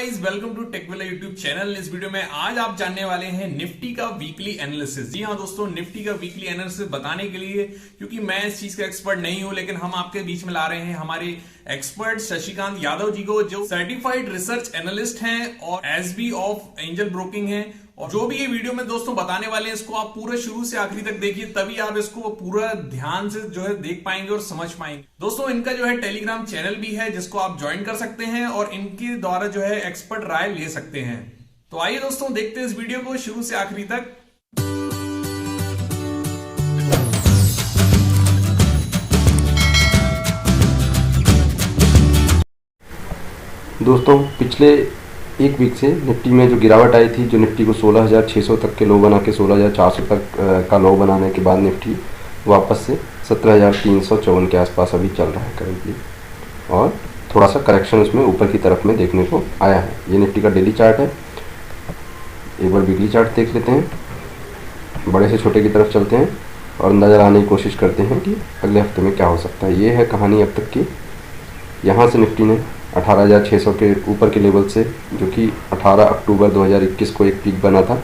Guys welcome to Techvilla YouTube channel. इस video में आज आप जानने वाले हैं निफ्टी का वीकली एनालिसिस। जी हाँ दोस्तों, निफ्टी का वीकली एनालिसिस बताने के लिए, क्योंकि मैं इस चीज का एक्सपर्ट नहीं हूं, लेकिन हम आपके बीच में ला रहे हैं हमारे एक्सपर्ट शशिकांत यादव जी को, जो सर्टिफाइड रिसर्च एनालिस्ट हैं और एसबी ऑफ एंजल ब्रोकिंग है। और जो भी ये वीडियो में दोस्तों बताने वाले हैं, इसको आप पूरा शुरू से आखिरी तक देखिए, तभी आप इसको पूरा ध्यान से जो है देख पाएंगे और समझ पाएंगे। दोस्तों इनका जो है टेलीग्राम चैनल भी है, जिसको आप ज्वाइन कर सकते हैं और इनके द्वारा जो है एक्सपर्ट राय ले सकते हैं। तो आइए दोस्तों देखते हैं इस वीडियो को शुरू से आखिरी तक। दोस्तों पिछले एक वीक से निफ्टी में जो गिरावट आई थी, जो निफ्टी को 16,600 तक के लो बना के 16,400 तक का लो बनाने के बाद निफ्टी वापस से 17,354 के आसपास अभी चल रहा है करेंटली, और थोड़ा सा करेक्शन उसमें ऊपर की तरफ में देखने को आया है। ये निफ्टी का डेली चार्ट है। एक बार वीकली चार्ट देख लेते हैं, बड़े से छोटे की तरफ चलते हैं और अंदाज़ा लगाने की कोशिश करते हैं कि अगले हफ्ते में क्या हो सकता है। ये है कहानी अब तक की। यहाँ से निफ्टी ने 18,600 के ऊपर के लेवल से, जो कि 18 अक्टूबर 2021 को एक पीक बना था,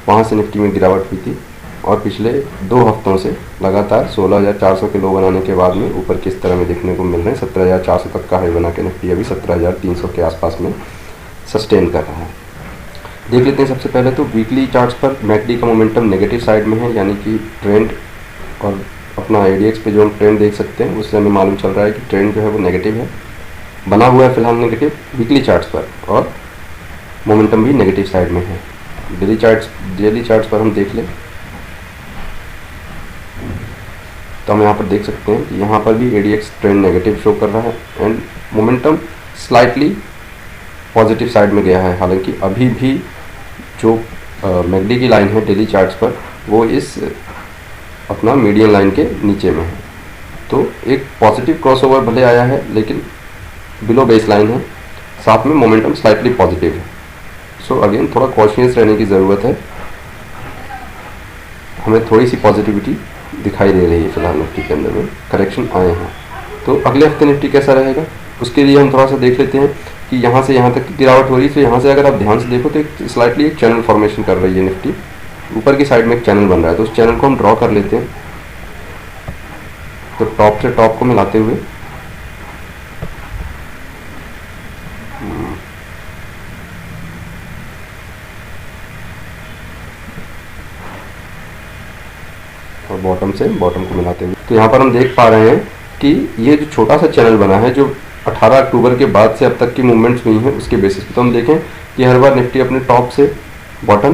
वहाँ से निफ्टी में गिरावट हुई थी और पिछले 2 हफ्तों से लगातार 16,400 के लो बनाने के बाद में ऊपर किस तरह में देखने को मिल रहे हैं। 17,400 तक का हाई बना के निफ्टी अभी 17,300 के आसपास में सस्टेन कर रहा है। देख लेते हैं सबसे पहले तो वीकली चार्ट्स पर मैकडी का मोमेंटम नेगेटिव साइड में है, यानी कि ट्रेंड, और अपना एडीएक्स पे जो हम ट्रेंड देख सकते हैं उससे हमें मालूम चल रहा है कि ट्रेंड जो है वो नेगेटिव है, बना हुआ है फिलहाल नेगेटिव वीकली चार्ट्स पर, और मोमेंटम भी नेगेटिव साइड में है। डेली चार्ट्स पर हम देख लें तो हम यहाँ पर देख सकते हैं कि यहाँ पर भी एडीएक्स ट्रेंड नेगेटिव शो कर रहा है and momentum slightly positive side में गया है। हालांकि अभी भी जो मैकडी की लाइन है डेली चार्ट्स पर, वो इस अपना मीडियन लाइन के नीचे में है, तो एक पॉजिटिव क्रॉसओवर भले आया है लेकिन बिलो बेस लाइन है, साथ में मोमेंटम स्लाइटली पॉजिटिव है। सो अगेन थोड़ा कॉशियस रहने की ज़रूरत है। हमें थोड़ी सी पॉजिटिविटी दिखाई दे रही है फिलहाल निफ्टी के अंदर में, करेक्शन आए हैं। तो अगले हफ्ते निफ्टी कैसा रहेगा उसके लिए हम थोड़ा सा देख लेते हैं कि यहाँ से यहाँ तक की गिरावट हो रही है। तो यहाँ से अगर आप ध्यान से देखो तो एक स्लाइटली एक चैनल फॉर्मेशन कर रही है निफ्टी, ऊपर की साइड में एक चैनल बन रहा है। तो उस चैनल को हम ड्रॉ कर लेते हैं। तो टॉप से टॉप को मिलाते हुए और बॉटम से बॉटम को मिलाते हुए, तो यहाँ पर हम देख पा रहे हैं कि ये जो छोटा सा चैनल बना है, जो 18 अक्टूबर के बाद से अब तक की मूवमेंट्स हुई हैं उसके बेसिस पे, तो हम देखें कि हर बार निफ्टी अपने टॉप से बॉटम,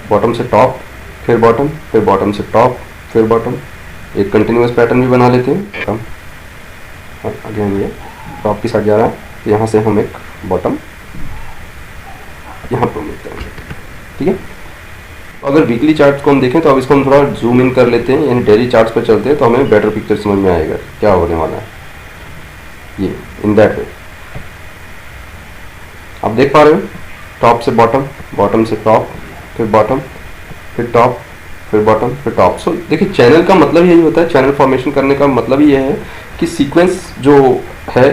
बॉटम से टॉप, फिर बॉटम, फिर बॉटम से टॉप, फिर बॉटम, एक कंटिन्यूस पैटर्न भी बना लेते हैं। बॉटम और अगेन ये टॉप की साइड जा रहा है, तो यहाँ से हम एक बॉटम यहाँ पर मिलते हैं। ठीक है, अगर वीकली चार्ट को हम देखें तो अब इसको हम थोड़ा जूम इन कर लेते हैं, यानी डेली चार्ट्स पर चलते हैं, तो हमें बेटर पिक्चर समझ में आएगा क्या होने वाला है। ये इन दैट वे आप देख पा रहे हो, टॉप से बॉटम, बॉटम से टॉप, फिर बॉटम, फिर टॉप, फिर बॉटम, फिर टॉप। सो देखिए, चैनल का मतलब यही होता है, चैनल फॉर्मेशन करने का मतलब ही यह है कि सीक्वेंस जो है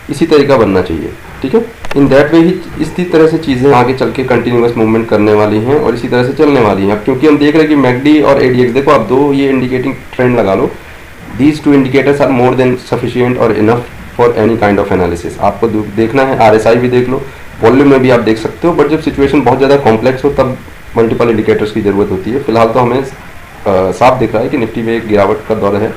इसी तरीका बनना चाहिए। ठीक है, इन दैट वे ही इसी तरह से चीज़ें आगे चल के कंटिन्यूस मूवमेंट करने वाली हैं और इसी तरह से चलने वाली हैं। अब क्योंकि हम देख रहे हैं कि मैकडी और एडीएक्स, देखो आप दो ये इंडिकेटिंग ट्रेंड लगा लो, these two indicators are more than sufficient और enough for any kind of analysis. आपको देखना है, आरएसआई भी देख लो, वॉल्यूम में भी आप देख सकते हो, बट जब सिचुएशन बहुत ज़्यादा कॉम्प्लेक्स हो तब मल्टीपल इंडिकेटर्स की ज़रूरत होती है। फिलहाल तो हमें साफ दिख रहा है कि निफ्टी में एक गिरावट का दौर है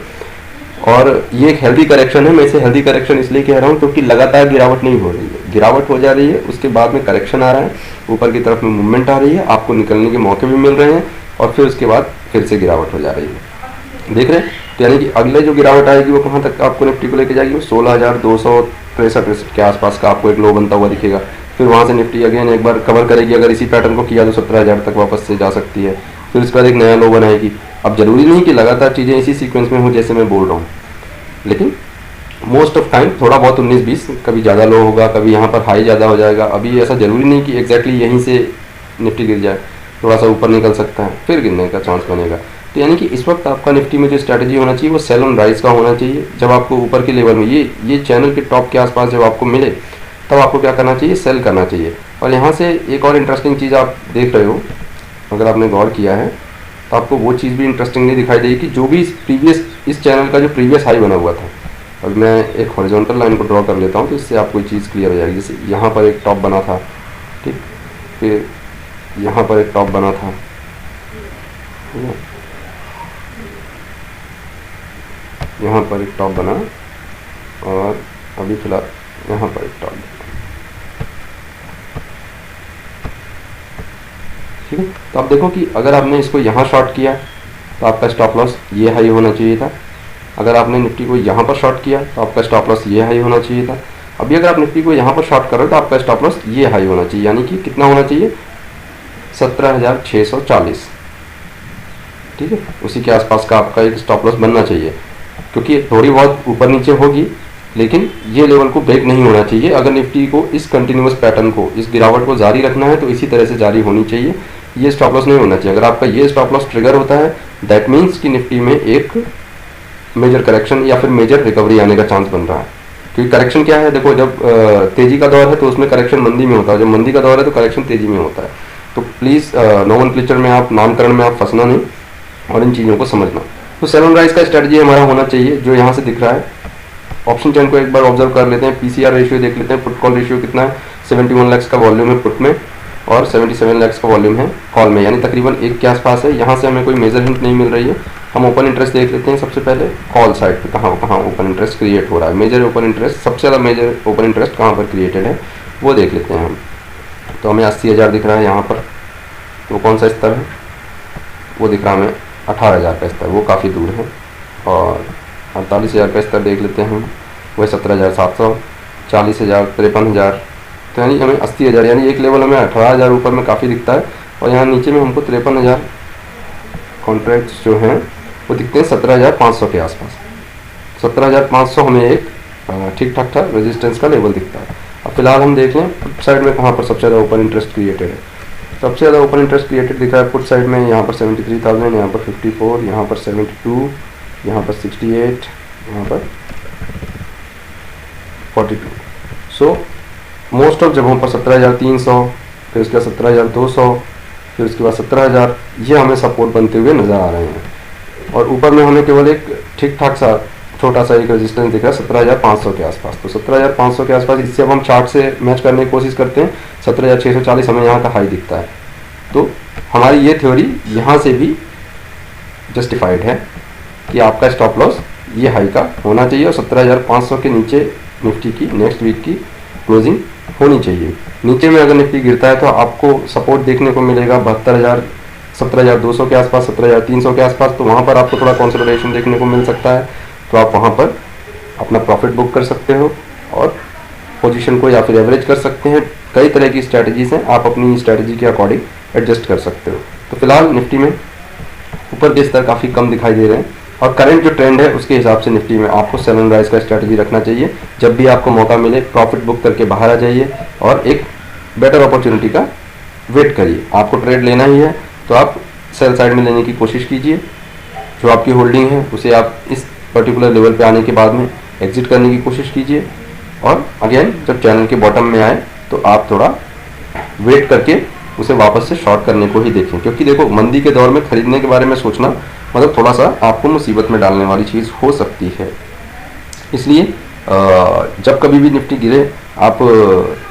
और ये एक हेल्दी करेक्शन है। मैं इसे हेल्दी करेक्शन इसलिए कह रहा हूँ क्योंकि लगातार गिरावट नहीं हो रही है, गिरावट हो जा रही है, उसके बाद में करेक्शन आ रहा है, ऊपर की तरफ में मूवमेंट आ रही है, आपको निकलने के मौके भी मिल रहे हैं और फिर उसके बाद फिर से गिरावट हो जा रही है। देख रहे हैं, तो यानी कि अगले जो गिरावट आएगी वो कहाँ तक आपको निफ्टी को लेके जाएगी, वो 16,263 के आसपास का आपको एक लो बनता हुआ दिखेगा। फिर वहाँ से निफ्टी अगेन एक बार कवर करेगी, अगर इसी पैटर्न को किया तो 17,000 तक वापस से जा सकती है। फिर उसके बाद एक नया लो बनाएगी। अब जरूरी नहीं कि लगातार चीज़ें इसी सीक्वेंस में हो जैसे मैं बोल रहा हूँ, लेकिन मोस्ट ऑफ टाइम थोड़ा बहुत 19-20 कभी ज़्यादा लो होगा, कभी यहाँ पर हाई ज़्यादा हो जाएगा। अभी ऐसा जरूरी नहीं कि एग्जैक्टली यहीं से निफ्टी गिर जाए, थोड़ा सा ऊपर निकल सकता है, फिर गिरने का चांस बनेगा। तो यानी कि इस वक्त आपका निफ्टी में जो स्ट्रैटेजी होना चाहिए वो सेल ऑन राइज का होना चाहिए। जब आपको ऊपर के लेवल में ये चैनल के टॉप के आसपास जब आपको मिले तब आपको क्या करना चाहिए, सेल करना चाहिए। और यहाँ से एक और इंटरेस्टिंग चीज़ आप देख रहे हो, अगर आपने गौर किया है तो आपको वो चीज़ भी इंटरेस्टिंग नहीं दिखाई देगी कि जो भी इस चैनल का जो प्रीवियस हाई बना हुआ था। अब मैं एक हॉरिजॉन्टल लाइन को ड्रॉ कर लेता हूँ तो इससे आपको चीज़ क्लियर हो जाएगी। जैसे यहाँ पर एक टॉप बना था, ठीक, फिर यहाँ पर एक टॉप बना था, यहाँ पर एक टॉप बना, और अभी फिलहाल यहाँ पर एक टॉप बना, ठीक है। तो आप देखो कि अगर आपने इसको यहाँ शॉर्ट किया तो आपका स्टॉप लॉस ये हाई होना चाहिए था। अगर आपने निफ्टी को यहाँ पर शॉर्ट किया तो आपका स्टॉप लॉस ये हाई होना चाहिए था। अभी अगर आप निफ्टी को यहाँ पर शॉर्ट कर रहे हो तो आपका स्टॉप लॉस ये हाई होना चाहिए, यानी कि कितना होना चाहिए, 17,640, ठीक है। उसी के आसपास का आपका एक स्टॉप लॉस बनना चाहिए, क्योंकि थोड़ी बहुत ऊपर नीचे होगी लेकिन ये लेवल को ब्रेक नहीं होना चाहिए। अगर निफ्टी को इस कंटिन्यूअस पैटर्न को, इस गिरावट को जारी रखना है तो इसी तरह से जारी होनी चाहिए, ये स्टॉप लॉस नहीं होना चाहिए। अगर आपका ये स्टॉप लॉस ट्रिगर होता है दैट मीन्स कि निफ्टी में एक मेजर करेक्शन या फिर मेजर रिकवरी आने का चांस बन रहा है। क्योंकि करेक्शन क्या है, देखो जब तेजी का दौर है तो उसमें करेक्शन मंदी में होता है, जब मंदी का दौर है तो करेक्शन तेजी में होता है। तो प्लीज़ नोमेनक्लेचर में आप, नामकरण में आप फंसना नहीं और इन चीज़ों को समझना। तो सेल ऑन राइज का स्ट्रेटजी हमारा होना चाहिए जो यहाँ से दिख रहा है। ऑप्शन चेन को एक बार ऑब्जर्व कर लेते हैं, पीसीआर रेशियो देख लेते हैं, पुट कॉल रेशियो कितना है, 71 लाख का वॉल्यूम है पुट में और 77 लाख का वॉल्यूम है कॉल में, यानी तकरीबन 1 के आसपास है। यहाँ से हमें कोई मेजर हिंट नहीं मिल रही है। हम ओपन इंटरेस्ट देख लेते हैं सबसे पहले, कॉल साइड पे कहाँ ओपन इंटरेस्ट क्रिएट हो रहा है, मेजर ओपन इंटरेस्ट, सबसे ज़्यादा मेजर ओपन इंटरेस्ट कहाँ पर क्रिएटेड है वो देख लेते हैं हम। तो हमें 80,000 दिख रहा है यहाँ पर, वो कौन सा स्तर है, वो दिख रहा है हमें 18,000 का स्तर, वो काफ़ी दूर है। और 48,000 का स्तर देख लेते हैं हम, वो 17,700, 40,000, 53,000, तो यानी हमें 80,000, यानी एक लेवल हमें 18,000 ऊपर में काफ़ी दिखता है और यहाँ नीचे में हमको 53,000 कॉन्ट्रैक्ट्स जो हैं वो दिखते हैं 17,500 के आसपास। 17,500 हमें एक ठीक ठाक था रेजिस्टेंस का लेवल दिखता है। अब फिलहाल हम देख लें पुट साइड में कहाँ पर सबसे ज़्यादा ओपन इंटरेस्ट क्रिएटेड है। सबसे ज़्यादा ओपन इंटरेस्ट क्रिएटेड दिख रहा है पुट साइड में, यहाँ पर 73,000, यहाँ पर 54, यहाँ पर 72, यहाँ पर 68, यहाँ पर 42। सो मोस्ट ऑफ जगहों पर 17,300, फिर उसके बाद 17,200, फिर उसके बाद 17,000, ये हमें सपोर्ट बनते हुए नज़र आ रहे हैं। और ऊपर में हमें केवल एक ठीक ठाक सा छोटा सा एक रेजिस्टेंस दिख रहा है 17,500 के आसपास। तो 17,500 के आसपास, इससे अब हम चार्ट से मैच करने की कोशिश करते हैं, 17,640 हमें यहाँ का हाई दिखता है। तो हमारी ये थ्योरी यहाँ से भी जस्टिफाइड है कि आपका स्टॉप लॉस ये हाई का होना चाहिए और 17,500 के नीचे निफ्टी की नेक्स्ट वीक की क्लोजिंग होनी चाहिए। नीचे में अगर निफ्टी गिरता है तो आपको सपोर्ट देखने को मिलेगा 72,000, 17,200 के आसपास, 17,300 के आसपास। तो वहाँ पर आपको थोड़ा कंसोलिडेशन देखने को मिल सकता है, तो आप वहाँ पर अपना प्रॉफिट बुक कर सकते हो और पोजीशन को या फिर एवरेज कर सकते हैं। कई तरह की स्ट्रैटेजीज हैं, आप अपनी स्ट्रैटेजी के अकॉर्डिंग एडजस्ट कर सकते हो। तो फिलहाल निफ्टी में ऊपर के स्तर काफ़ी कम दिखाई दे रहे हैं और करंट जो ट्रेंड है उसके हिसाब से निफ्टी में आपको सेल एंड राइज का स्ट्रैटेजी रखना चाहिए। जब भी आपको मौका मिले प्रॉफिट बुक करके बाहर आ जाइए और एक बेटर अपॉर्चुनिटी का वेट करिए। आपको ट्रेड लेना ही है तो आप सेल साइड में लेने की कोशिश कीजिए। जो आपकी होल्डिंग है उसे आप इस पर्टिकुलर लेवल पे आने के बाद में एग्जिट करने की कोशिश कीजिए और अगेन जब चैनल के बॉटम में आए तो आप थोड़ा वेट करके उसे वापस से शॉर्ट करने को ही देखें, क्योंकि देखो मंदी के दौर में खरीदने के बारे में सोचना मतलब थोड़ा सा आपको मुसीबत में डालने वाली चीज़ हो सकती है। इसलिए जब कभी भी निफ्टी गिरे आप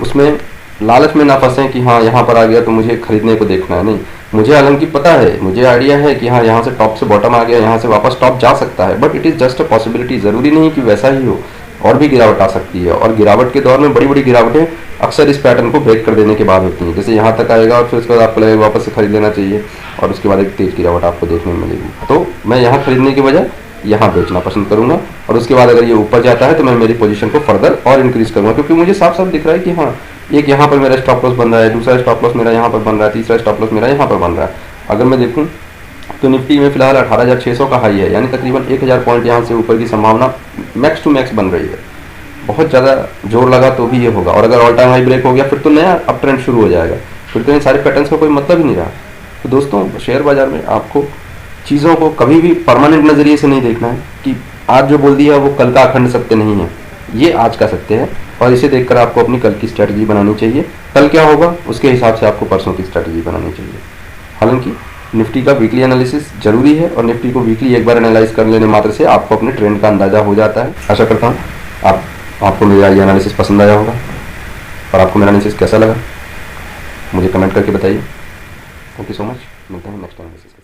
उसमें लालच में ना फंसें कि हाँ यहाँ पर आ गया तो मुझे खरीदने को देखना है। नहीं, मुझे हालांकि पता है, मुझे आइडिया है कि हाँ यहाँ से टॉप से बॉटम आ गया, यहाँ से वापस टॉप जा सकता है, but it is just a possibility. ज़रूरी नहीं कि वैसा ही हो, और भी गिरावट आ सकती है। और गिरावट के दौर में बड़ी बड़ी गिरावटें अक्सर इस पैटर्न को ब्रेक कर देने के बाद होती हैं। जैसे यहाँ तक आएगा और फिर उसके बाद आपको लगेगा वापस से खरीद लेना चाहिए और उसके बाद एक तेज गिरावट आपको देखने में मिलेगी। तो मैं यहाँ खरीदने की बजाय यहाँ बेचना पसंद करूँगा और उसके बाद अगर ये ऊपर जाता है तो मैं मेरी पोजीशन को फर्दर और इंक्रीज करूँगा, क्योंकि मुझे साफ साफ दिख रहा है कि हाँ एक यहाँ पर मेरा स्टॉप लॉस बन रहा है, दूसरा स्टॉप लॉस मेरा यहाँ पर बन रहा है, तीसरा स्टॉप लॉस मेरा यहाँ पर बन रहा है। अगर मैं देखूँ तो निफ्टी में फिलहाल 18,600 का हाई है, यानी तकरीबन 1,000 पॉइंट यहाँ से ऊपर की संभावना मैक्स टू मैक्स बन रही है। बहुत ज़्यादा जोर लगा तो भी ये होगा, और अगर ऑल टाइम हाई ब्रेक हो गया फिर तो नया अप ट्रेंड शुरू हो जाएगा, फिर तो इन सारे पैटर्न्स का कोई मतलब ही नहीं रहा। तो दोस्तों शेयर बाजार में आपको चीज़ों को कभी भी परमानेंट नज़रिए से नहीं देखना है कि आज जो बोल दिया वो कल का अखंड सत्य नहीं है, ये आज का सत्य है। और इसे देखकर आपको अपनी कल की स्ट्रैटेजी बनानी चाहिए। कल क्या होगा उसके हिसाब से आपको परसों की स्ट्रैटेजी बनानी चाहिए। हालांकि निफ्टी का वीकली एनालिसिस जरूरी है और निफ्टी को वीकली एक बार एनालाइज कर लेने मात्र से आपको अपने ट्रेंड का अंदाजा हो जाता है। आशा करता हूँ आपको मेरा ये एनालिसिस पसंद आया होगा और आपको मेरा एनालिसिस कैसा लगा मुझे कमेंट करके बताइए। Thank you so much. मिलते हैं नेक्स्ट एनालिसिस।